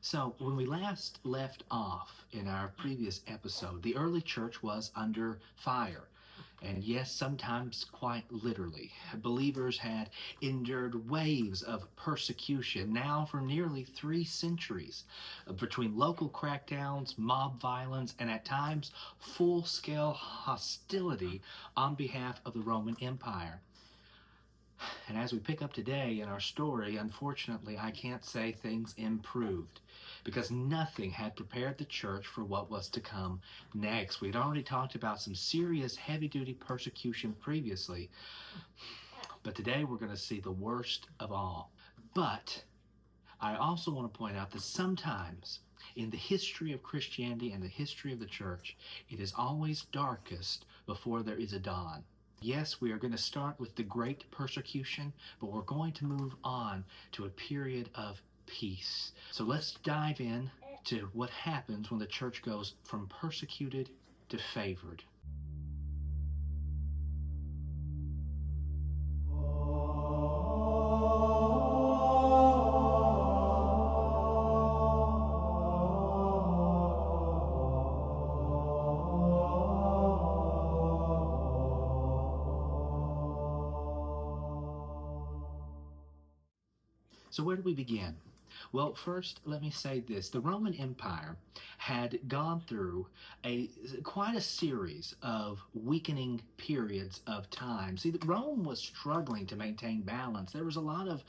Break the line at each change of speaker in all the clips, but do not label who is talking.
So, when we last left off in our previous episode, the early church was under fire. And yes, sometimes quite literally. Believers had endured waves of persecution now for nearly 3 centuries, between local crackdowns, mob violence, and at times full scale hostility on behalf of the Roman Empire. And as we pick up today in our story, unfortunately, I can't say things improved because nothing had prepared the church for what was to come next. We'd already talked about some serious heavy duty persecution previously, but today we're going to see the worst of all. But I also want to point out that sometimes in the history of Christianity and the history of the church, it is always darkest before there is a dawn. Yes, we are going to start with the great persecution, but we're going to move on to a period of peace. So let's dive in to what happens when the church goes from persecuted to favored. So where do we begin? Well, first, let me say this. The Roman Empire had gone through quite a series of weakening periods of time. See, Rome was struggling to maintain balance. There was a lot of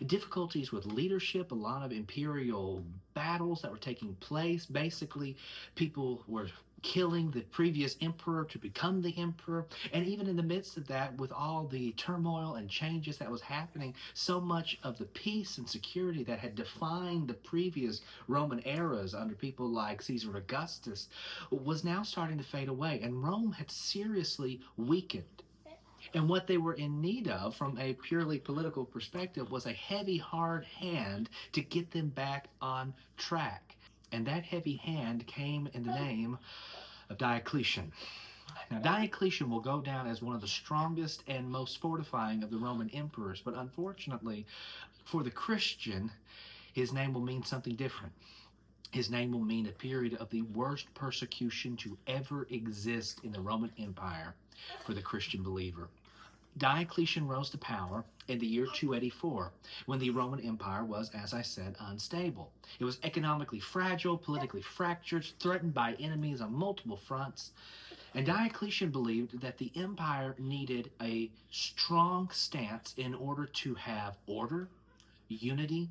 difficulties with leadership, a lot of imperial battles that were taking place. Basically, people were killing the previous emperor to become the emperor. And even in the midst of that, with all the turmoil and changes that was happening, so much of the peace and security that had defined the previous Roman eras under people like Caesar Augustus was now starting to fade away. And Rome had seriously weakened. And what they were in need of, from a purely political perspective, was a heavy, hard hand to get them back on track. And that heavy hand came in the name of Diocletian. Now, Diocletian will go down as one of the strongest and most fortifying of the Roman emperors, but unfortunately, for the Christian, his name will mean something different. His name will mean a period of the worst persecution to ever exist in the Roman Empire for the Christian believer. Diocletian rose to power in the year 284, when the Roman Empire was, as I said, unstable. It was economically fragile, politically fractured, threatened by enemies on multiple fronts. And Diocletian believed that the empire needed a strong stance in order to have order, unity,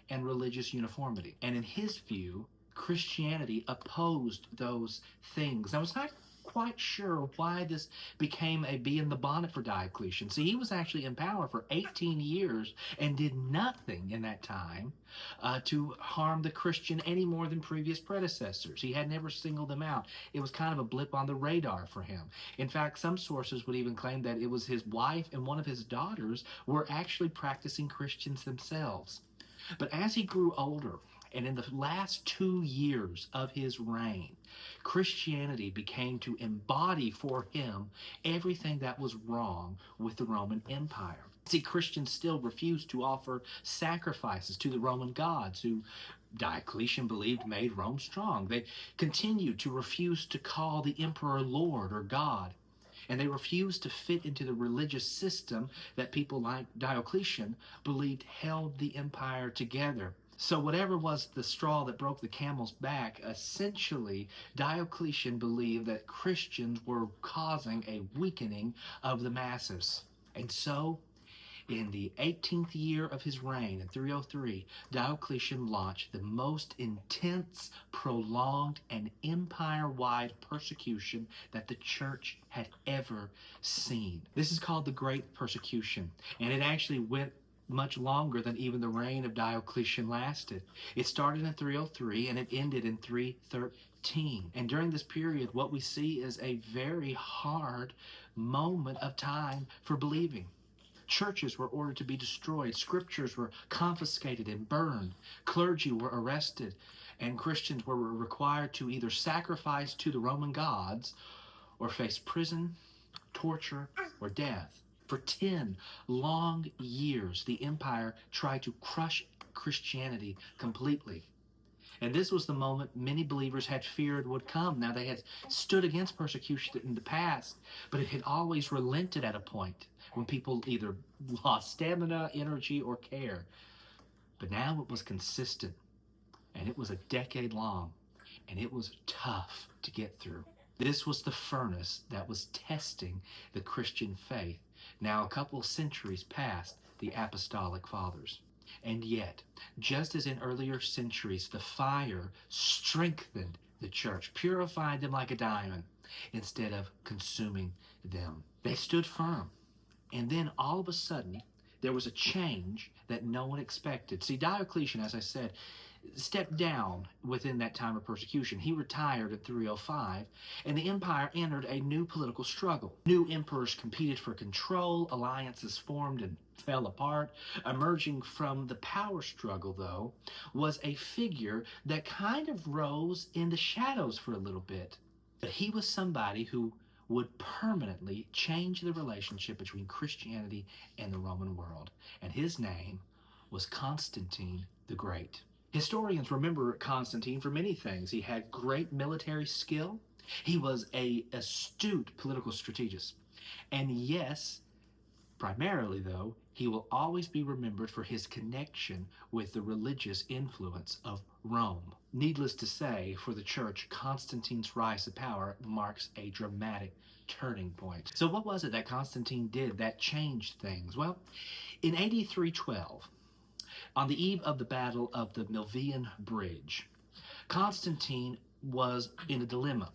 and religious uniformity. And in his view, Christianity opposed those things. I was not quite sure why this became a bee in the bonnet for Diocletian. See, he was actually in power for 18 years and did nothing in that time to harm the Christian any more than previous predecessors. He had never singled them out. It was kind of a blip on the radar for him. In fact, some sources would even claim that it was his wife and one of his daughters were actually practicing Christians themselves. But as he grew older, and in the last 2 years of his reign, Christianity became to embody for him everything that was wrong with the Roman Empire. See, Christians still refused to offer sacrifices to the Roman gods, who Diocletian believed made Rome strong. They continued to refuse to call the emperor Lord or God. And they refused to fit into the religious system that people like Diocletian believed held the empire together. So whatever was the straw that broke the camel's back, essentially Diocletian believed that Christians were causing a weakening of the masses. And so in the 18th year of his reign, in 303, Diocletian launched the most intense, prolonged, and empire-wide persecution that the church had ever seen. This is called the Great Persecution, and it actually went much longer than even the reign of Diocletian lasted. It started in 303 and it ended in 313. And during this period, what we see is a very hard moment of time for believing. Churches were ordered to be destroyed. Scriptures were confiscated and burned. Clergy were arrested. And Christians were required to either sacrifice to the Roman gods or face prison, torture, or death. For 10 long years, the empire tried to crush Christianity completely. And this was the moment many believers had feared would come. Now, they had stood against persecution in the past, but it had always relented at a point when people either lost stamina, energy, or care. But now it was consistent, and it was a decade long, and it was tough to get through. This was the furnace that was testing the Christian faith. Now, a couple of centuries past the apostolic fathers. And yet, just as in earlier centuries, the fire strengthened the church, purified them like a diamond, instead of consuming them. They stood firm. And then all of a sudden, there was a change that no one expected. See, Diocletian, as I said, stepped down within that time of persecution. He retired in 305, and the empire entered a new political struggle. New emperors competed for control, alliances formed and fell apart. Emerging from the power struggle, though, was a figure that kind of rose in the shadows for a little bit. But he was somebody who would permanently change the relationship between Christianity and the Roman world. And his name was Constantine the Great. Historians remember Constantine for many things. He had great military skill. He was an astute political strategist. And yes, primarily though, he will always be remembered for his connection with the religious influence of Rome. Needless to say, for the church, Constantine's rise to power marks a dramatic turning point. So what was it that Constantine did that changed things? Well, in AD 312, on the eve of the Battle of the Milvian Bridge, Constantine was in a dilemma.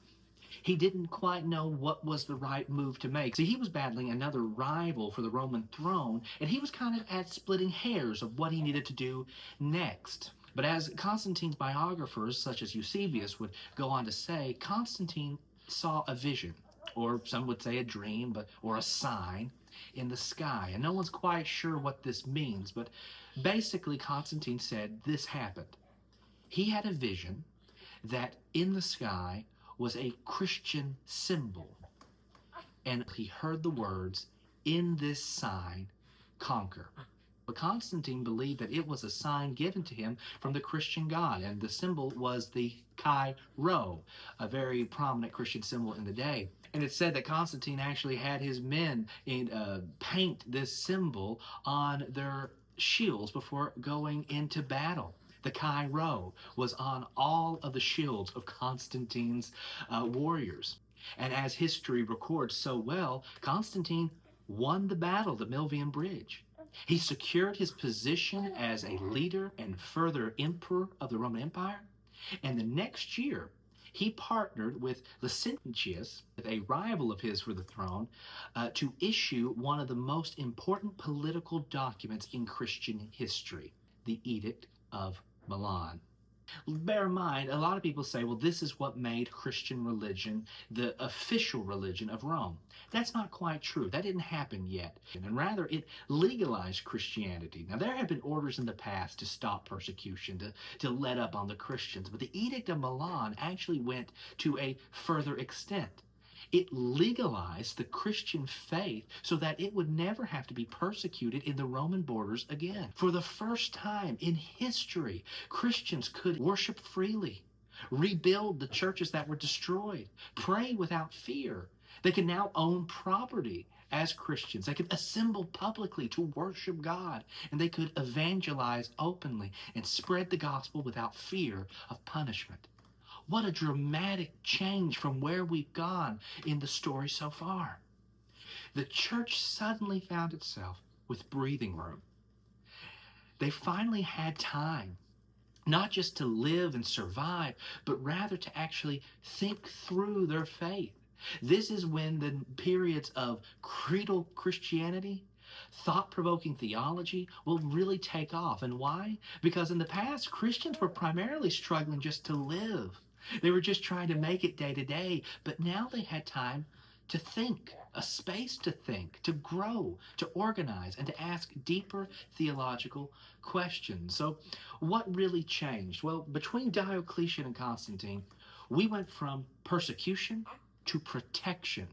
He didn't quite know what was the right move to make. See, he was battling another rival for the Roman throne, and he was kind of at splitting hairs of what he needed to do next. But as Constantine's biographers, such as Eusebius, would go on to say, Constantine saw a vision, or some would say a dream, or a sign in the sky. And no one's quite sure what this means, but basically Constantine said this happened. He had a vision that in the sky was a Christian symbol, and he heard the words, "In this sign, conquer." But Constantine believed that it was a sign given to him from the Christian God, and the symbol was the Chi Rho, a very prominent Christian symbol in the day. And it's said that Constantine actually had his men paint this symbol on their shields before going into battle. The Chi Rho was on all of the shields of Constantine's warriors. And as history records so well, Constantine won the battle, the Milvian Bridge. He secured his position as a leader and further emperor of the Roman Empire. And the next year, he partnered with Licinius, a rival of his for the throne, to issue one of the most important political documents in Christian history, the Edict of Milan. Bear in mind, a lot of people say, well, this is what made Christian religion the official religion of Rome. That's not quite true. That didn't happen yet. And rather, it legalized Christianity. Now, there have been orders in the past to stop persecution, to let up on the Christians, but the Edict of Milan actually went to a further extent. It legalized the Christian faith so that it would never have to be persecuted in the Roman borders again. For the first time in history, Christians could worship freely, rebuild the churches that were destroyed, pray without fear. They could now own property as Christians. They could assemble publicly to worship God, and they could evangelize openly and spread the gospel without fear of punishment. What a dramatic change from where we've gone in the story so far. The church suddenly found itself with breathing room. They finally had time, not just to live and survive, but rather to actually think through their faith. This is when the periods of creedal Christianity, thought-provoking theology will really take off. And why? Because in the past, Christians were primarily struggling just to live. They were just trying to make it day to day, but now they had time to think, a space to think, to grow, to organize, and to ask deeper theological questions. So what really changed? Well, between Diocletian and Constantine, we went from persecution to protection.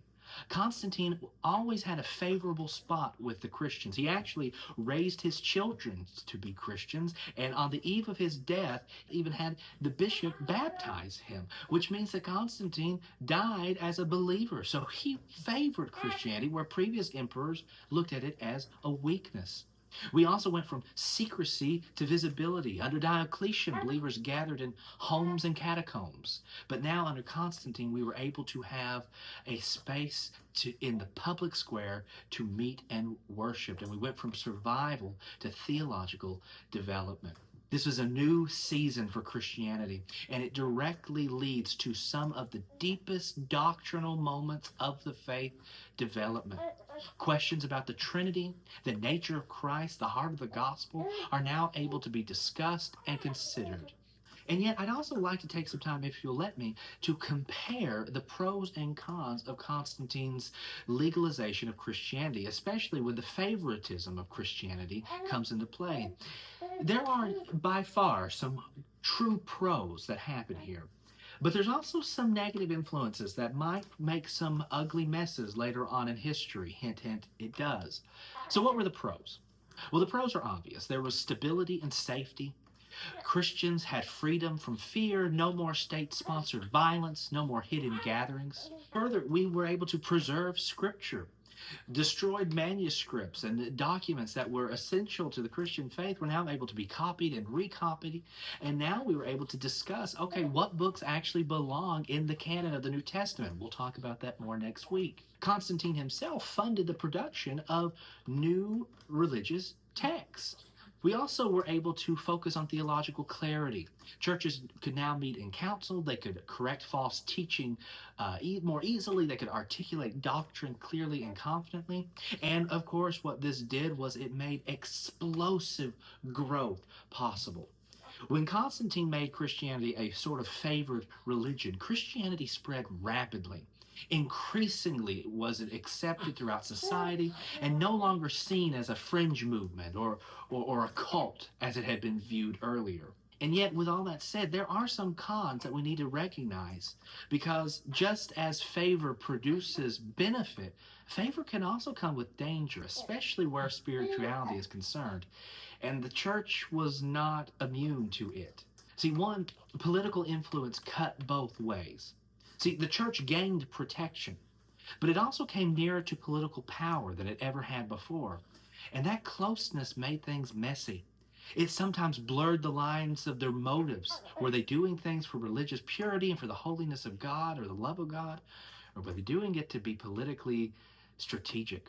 Constantine always had a favorable spot with the Christians. He actually raised his children to be Christians, and on the eve of his death, even had the bishop baptize him, which means that Constantine died as a believer. So he favored Christianity, where previous emperors looked at it as a weakness. We also went from secrecy to visibility. Under Diocletian, believers gathered in homes and catacombs. But now, under Constantine, we were able to have a space in the public square to meet and worship. And we went from survival to theological development. This was a new season for Christianity, and it directly leads to some of the deepest doctrinal moments of the faith development. Questions about the Trinity, the nature of Christ, the heart of the gospel are now able to be discussed and considered. And yet, I'd also like to take some time, if you'll let me, to compare the pros and cons of Constantine's legalization of Christianity, especially when the favoritism of Christianity comes into play. There are by far some true pros that happen here. But there's also some negative influences that might make some ugly messes later on in history. Hint, hint, it does. So what were the pros? Well, the pros are obvious. There was stability and safety. Christians had freedom from fear, no more state-sponsored violence, no more hidden gatherings. Further, we were able to preserve Scripture. Destroyed manuscripts and documents that were essential to the Christian faith were now able to be copied and recopied. And now we were able to discuss, okay, what books actually belong in the canon of the New Testament. We'll talk about that more next week. Constantine himself funded the production of new religious texts. We also were able to focus on theological clarity. Churches could now meet in council. They could correct false teaching more easily. They could articulate doctrine clearly and confidently. And of course, what this did was it made explosive growth possible. When Constantine made Christianity a sort of favored religion, Christianity spread rapidly. Increasingly was it accepted throughout society and no longer seen as a fringe movement or a cult as it had been viewed earlier. And yet, with all that said, there are some cons that we need to recognize, because just as favor produces benefit, favor can also come with danger, especially where spirituality is concerned. And the church was not immune to it. See, one, political influence cut both ways. See, the church gained protection, but it also came nearer to political power than it ever had before. And that closeness made things messy. It sometimes blurred the lines of their motives. Were they doing things for religious purity and for the holiness of God or the love of God? Or were they doing it to be politically strategic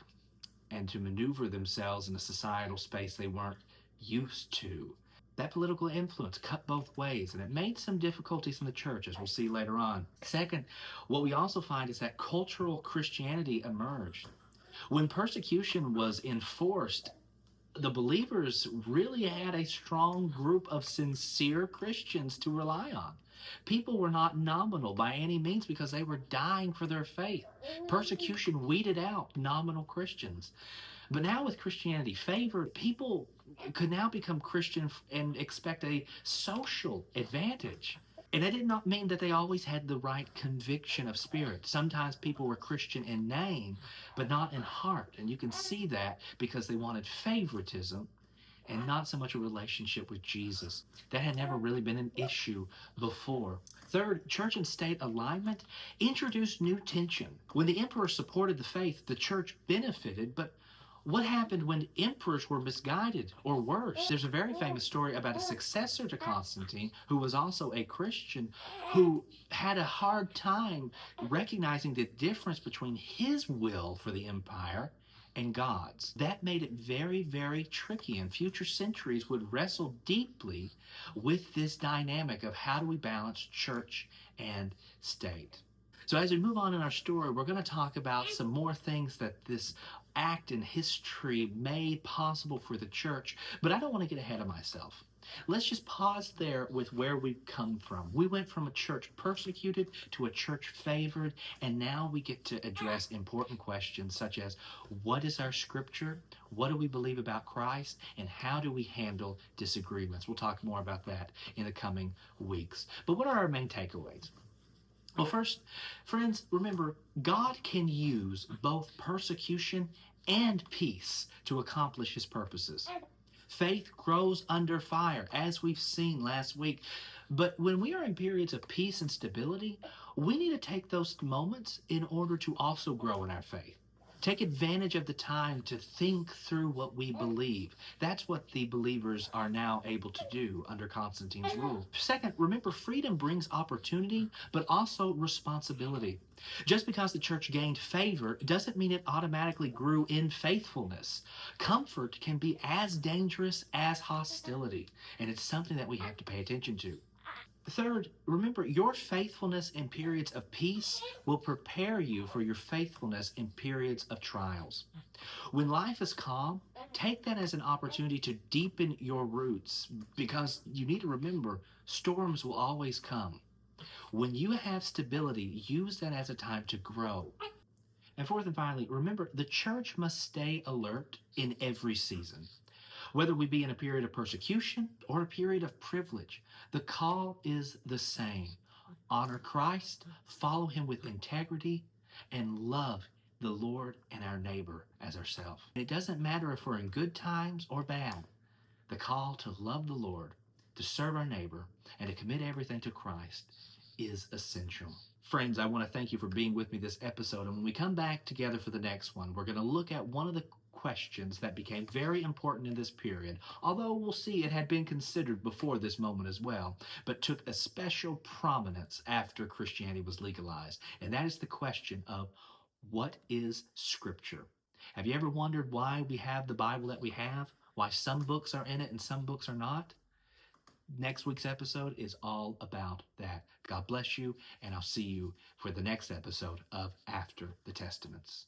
and to maneuver themselves in a societal space they weren't used to? That political influence cut both ways, and it made some difficulties in the church, as we'll see later on. Second, what we also find is that cultural Christianity emerged. When persecution was enforced, the believers really had a strong group of sincere Christians to rely on. People were not nominal by any means because they were dying for their faith. Persecution weeded out nominal Christians. But now with Christianity favored, people could now become Christian and expect a social advantage. And that did not mean that they always had the right conviction of spirit. Sometimes people were Christian in name, but not in heart. And you can see that because they wanted favoritism and not so much a relationship with Jesus. That had never really been an issue before. Third, church and state alignment introduced new tension. When the emperor supported the faith, the church benefited, but what happened when emperors were misguided, or worse? There's a very famous story about a successor to Constantine who was also a Christian who had a hard time recognizing the difference between his will for the empire and God's. That made it very, very tricky, and future centuries would wrestle deeply with this dynamic of how do we balance church and state. So as we move on in our story, we're going to talk about some more things that this act in history made possible for the church, but I don't want to get ahead of myself. Let's just pause there with where we've come from. We went from a church persecuted to a church favored, and now we get to address important questions such as, what is our scripture? What do we believe about Christ? And how do we handle disagreements? We'll talk more about that in the coming weeks. But what are our main takeaways? Well, first, friends, remember, God can use both persecution and peace to accomplish his purposes. Faith grows under fire, as we've seen last week. But when we are in periods of peace and stability, we need to take those moments in order to also grow in our faith. Take advantage of the time to think through what we believe. That's what the believers are now able to do under Constantine's rule. Second, remember, freedom brings opportunity, but also responsibility. Just because the church gained favor doesn't mean it automatically grew in faithfulness. Comfort can be as dangerous as hostility, and it's something that we have to pay attention to. Third, remember, your faithfulness in periods of peace will prepare you for your faithfulness in periods of trials. When life is calm, take that as an opportunity to deepen your roots, because you need to remember storms will always come. When you have stability, use that as a time to grow. And fourth and finally, remember, the church must stay alert in every season. Whether we be in a period of persecution or a period of privilege, the call is the same. Honor Christ, follow him with integrity, and love the Lord and our neighbor as ourselves. It doesn't matter if we're in good times or bad. The call to love the Lord, to serve our neighbor, and to commit everything to Christ is essential. Friends, I want to thank you for being with me this episode. And when we come back together for the next one, we're going to look at one of the questions that became very important in this period, although we'll see it had been considered before this moment as well, but took a special prominence after Christianity was legalized. And that is the question of, what is Scripture? Have you ever wondered why we have the Bible that we have? Why some books are in it and some books are not? Next week's episode is all about that. God bless you, and I'll see you for the next episode of After the Testaments.